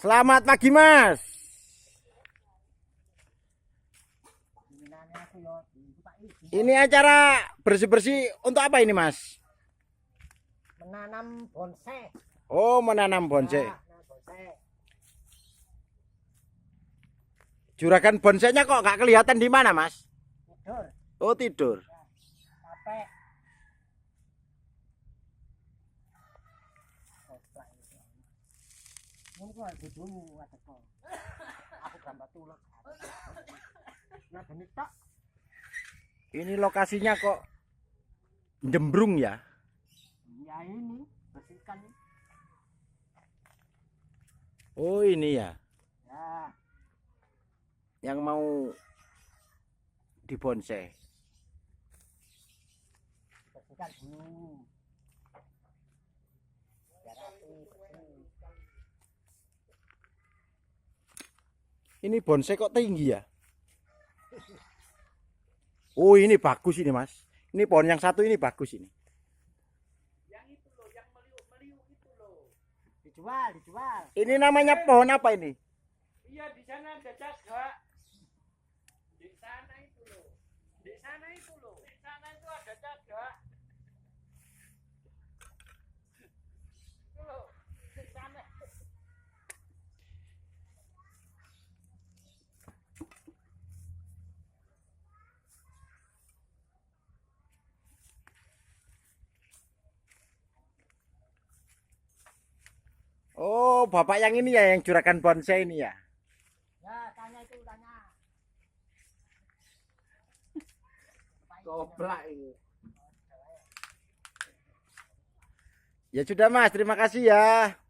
Selamat pagi, Mas. Ini acara bersih-bersih untuk apa ini, Mas? Menanam bonsai. Oh, menanam bonsai. Bonsai. Juragan bonsainya kok nggak kelihatan di mana, Mas? Tidur. Oh, tidur. Capek. Mungkin lagi dulu ada kok. Aku gambar tulus. Nah, benih tak. Ini lokasinya kok jembrung ya? Ya ini bersihkan. Oh, ini ya. Ya, Yang mau dibonsai. bersihkan dulu. Biar rapi, bersih. Ini bonsai kok tinggi ya? Oh, ini bagus ini, Mas. Ini pohon yang satu ini bagus ini. Yang itu loh, yang meliuk-meliuk itu loh. Dijual. Ini namanya pohon apa ini? Iya, di sana ada jaga. Di sana itu loh. Di sana itu loh. Di sana itu ada jaga. Itu loh. Di sana. Oh, bapak yang ini ya, yang juragan bonsai ini ya. Ya, tanya itu tanya. Goblak itu. Ya sudah, Mas, terima kasih ya.